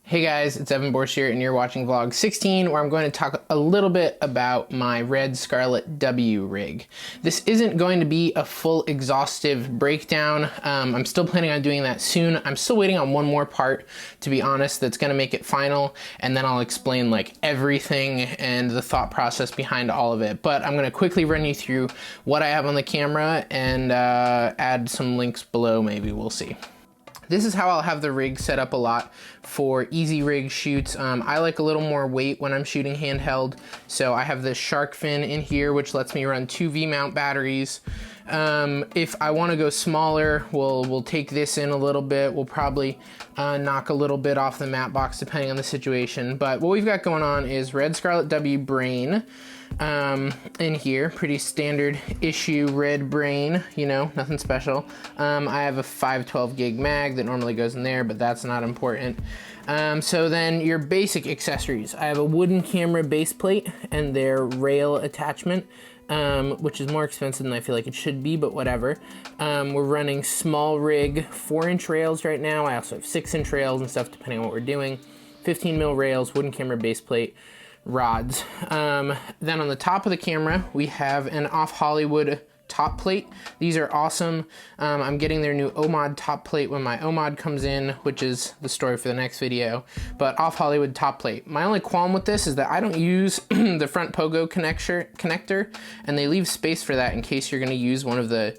Hey guys, it's Evan Borsch here and you're watching vlog 16 where I'm going to talk a little bit about my red Scarlet-W rig. This isn't going to be a full exhaustive breakdown. I'm still planning on doing that soon. I'm still waiting on one more part, to be honest, that's going to make it final, and then I'll explain like everything and the thought process behind all of it. But I'm going to quickly run you through what I have on the camera and add some links below, maybe, we'll see. This is how I'll have the rig set up a lot for easy rig shoots. I like a little more weight when I'm shooting handheld, so I have this shark fin in here, which lets me run 2 V-mount batteries. If I want to go smaller, we'll take this in a little bit. We'll probably knock a little bit off the matte box depending on the situation. But what we've got going on is red Scarlet-W brain in here, pretty standard issue red brain, you know, nothing special. I have a 512 gig mag that normally goes in there, but that's not important. So then your basic accessories. I have a wooden camera base plate and their rail attachment, which is more expensive than I feel like it should be, but whatever. We're running small rig 4-inch rails right now. I also have 6-inch rails and stuff depending on what we're doing. 15 mil rails, wooden camera base plate, rods. Then on the top of the camera, we have an Off Hollywood top plate. These are awesome. I'm getting their new OMOD top plate when my OMOD comes in, which is the story for the next video, but Off Hollywood top plate. My only qualm with this is that I don't use the front pogo connector, and they leave space for that in case you're gonna use one of the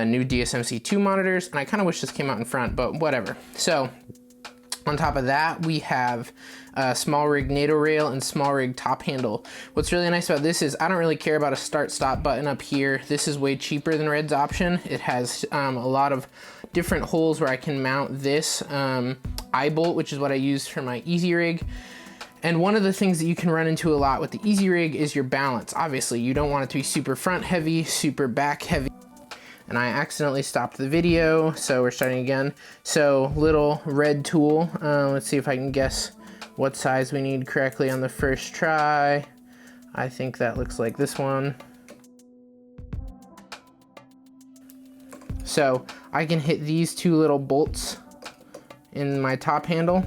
new DSMC2 monitors, and I kind of wish this came out in front, but whatever. So on top of that, we have small rig NATO rail and small rig top handle. What's really nice about this is I don't really care about a start stop button up here. This is way cheaper than Red's option. It has a lot of different holes where I can mount this eye bolt, which is what I use for my easy rig. And one of the things that you can run into a lot with the easy rig is your balance. Obviously, you don't want it to be super front heavy, super back heavy. And I accidentally stopped the video, so we're starting again. So little red tool. Let's see if I can guess what size we need correctly on the first try. I think that looks like this one. So I can hit these 2 little bolts in my top handle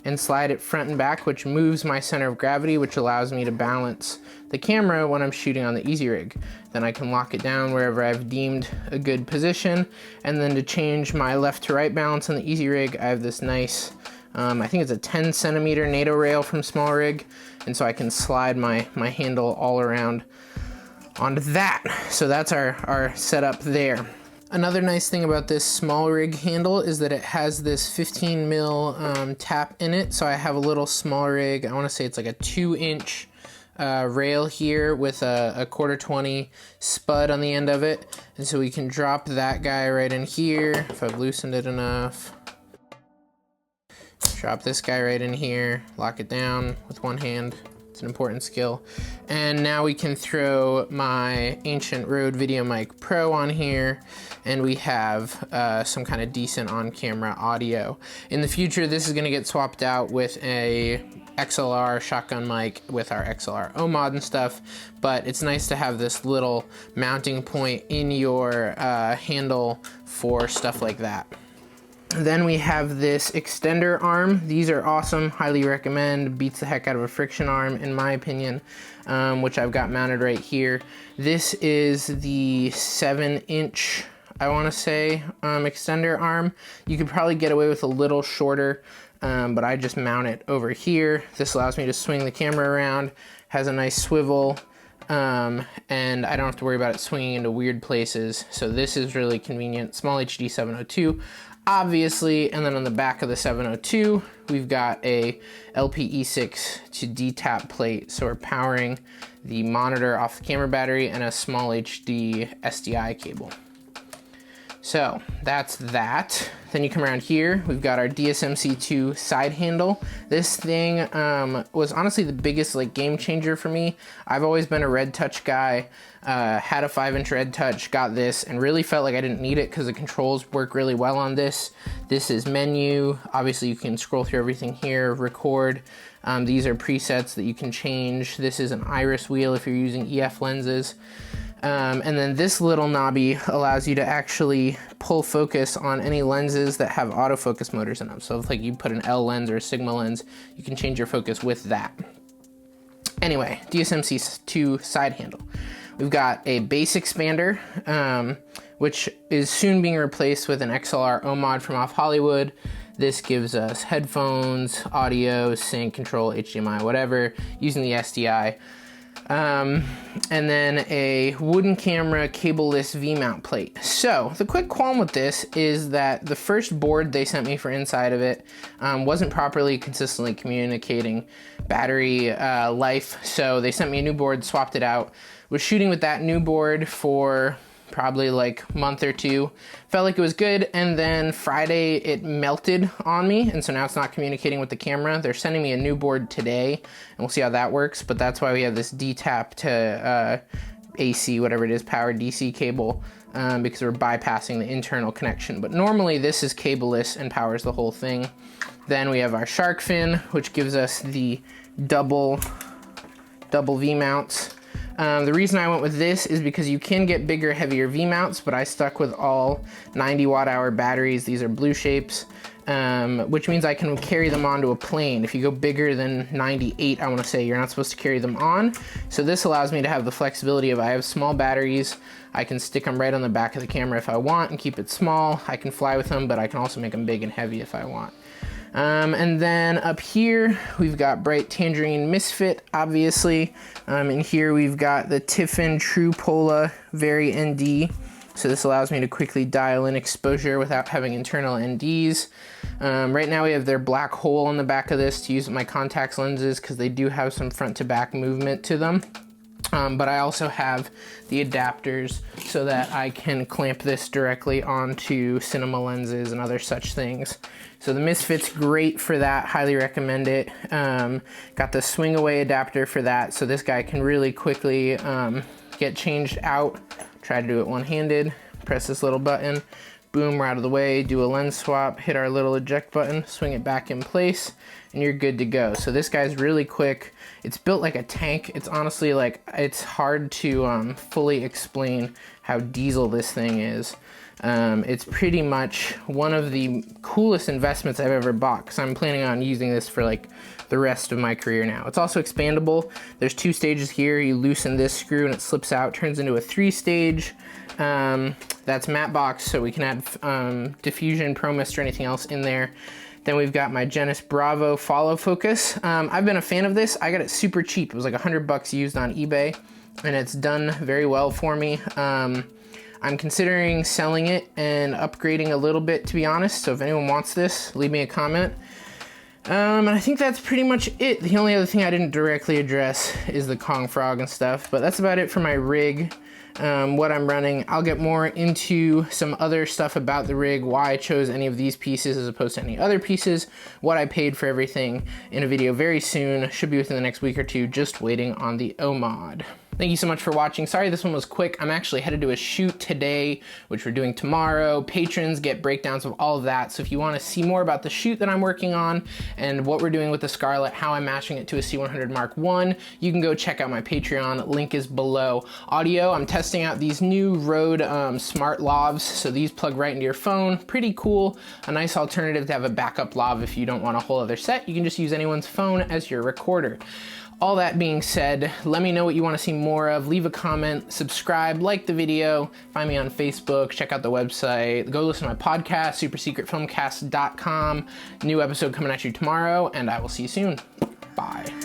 and slide it front and back, which moves my center of gravity, which allows me to balance the camera when I'm shooting on the easy rig. Then I can lock it down wherever I've deemed a good position. And then to change my left to right balance on the easy rig, I have this nice, I think it's a 10 centimeter NATO rail from Small Rig. And so I can slide my handle all around onto that. So that's our setup there. Another nice thing about this small rig handle is that it has this 15 mil tap in it. So I have a little small rig, I wanna say it's like a 2-inch rail here with a 1/4-20 spud on the end of it. And so we can drop that guy right in here if I've loosened it enough. Drop this guy right in here, lock it down with one hand. It's an important skill. And now we can throw my Ancient Rode VideoMic Pro on here, and we have some kind of decent on-camera audio. In the future, this is gonna get swapped out with a XLR shotgun mic with our XLR OMOD and stuff, but it's nice to have this little mounting point in your handle for stuff like that. Then we have this extender arm. These are awesome, highly recommend. Beats the heck out of a friction arm in my opinion, which I've got mounted right here. This is the 7-inch, I wanna say, extender arm. You could probably get away with a little shorter, but I just mount it over here. This allows me to swing the camera around, has a nice swivel, and I don't have to worry about it swinging into weird places. So this is really convenient. Small HD 702. Obviously, and then on the back of the 702, we've got a LPE6 to D-tap plate. So we're powering the monitor off the camera battery and a small HD SDI cable. So that's that. Then you come around here, we've got our DSMC2 side handle. This thing was honestly the biggest like game changer for me. I've always been a Red Touch guy, had a 5-inch Red Touch, got this, and really felt like I didn't need it because the controls work really well on this. This is menu. Obviously you can scroll through everything here, record. These are presets that you can change. This is an iris wheel if you're using EF lenses. And then this little knobby allows you to actually pull focus on any lenses that have autofocus motors in them. So if like you put an L lens or a Sigma lens, you can change your focus with that. Anyway, DSM-C2 side handle. We've got a base expander, which is soon being replaced with an XLR OMOD from Off Hollywood. This gives us headphones, audio, sync, control, HDMI, whatever, using the SDI. And then a wooden camera cableless V-mount plate. So the quick qualm with this is that the first board they sent me for inside of it wasn't properly consistently communicating battery life. So they sent me a new board, swapped it out. Was shooting with that new board for probably like a month or two. Felt like it was good, and then Friday it melted on me, and so now it's not communicating with the camera. They're sending me a new board today, and we'll see how that works, but that's why we have this D-tap to AC, whatever it is, power DC cable, because we're bypassing the internal connection. But normally this is cableless and powers the whole thing. Then we have our shark fin, which gives us the double V-mounts. The reason I went with this is because you can get bigger, heavier V-mounts, but I stuck with all 90 watt-hour batteries. These are blue shapes, which means I can carry them onto a plane. If you go bigger than 98, I want to say, you're not supposed to carry them on. So this allows me to have the flexibility of I have small batteries. I can stick them right on the back of the camera if I want and keep it small. I can fly with them, but I can also make them big and heavy if I want. And then up here, we've got Bright Tangerine Misfit, obviously. And here we've got the Tiffin True Pola Very ND. So this allows me to quickly dial in exposure without having internal NDs. Right now we have their black hole on the back of this to use with my contacts lenses because they do have some front to back movement to them. But I also have the adapters so that I can clamp this directly onto cinema lenses and other such things. So the Misfit's great for that, highly recommend it. Got the swing away adapter for that, so this guy can really quickly get changed out. Try to do it one-handed, press this little button, boom, we're out of the way, do a lens swap, hit our little eject button, swing it back in place, and you're good to go. So this guy's really quick. It's built like a tank. It's honestly like, it's hard to fully explain how diesel this thing is. It's pretty much one of the coolest investments I've ever bought because I'm planning on using this for like the rest of my career now. It's also expandable. There's 2 stages here. You loosen this screw and it slips out, turns into a 3-stage. That's matte box, so we can add diffusion, pro mist, or anything else in there. Then we've got my Genesis Bravo follow focus. I've been a fan of this. I got it super cheap. It was like $100 used on eBay, and it's done very well for me. I'm considering selling it and upgrading a little bit, to be honest. So if anyone wants this, leave me a comment. And I think that's pretty much it. The only other thing I didn't directly address is the Kong Frog and stuff, but that's about it for my rig. What I'm running. I'll get more into some other stuff about the rig, why I chose any of these pieces as opposed to any other pieces, what I paid for everything in a video very soon. Should be within the next week or two, just waiting on the OMOD. Thank you so much for watching. Sorry this one was quick. I'm actually headed to a shoot today, which we're doing tomorrow. Patrons get breakdowns of all of that. So if you want to see more about the shoot that I'm working on and what we're doing with the Scarlet, how I'm matching it to a C100 Mark I, you can go check out my Patreon. Link is below. Audio, I'm testing out these new Rode smart lavs. So these plug right into your phone. Pretty cool. A nice alternative to have a backup lav if you don't want a whole other set. You can just use anyone's phone as your recorder. All that being said, let me know what you want to see more of. Leave a comment, subscribe, like the video, find me on Facebook, check out the website, go listen to my podcast, supersecretfilmcast.com. New episode coming at you tomorrow, and I will see you soon. Bye.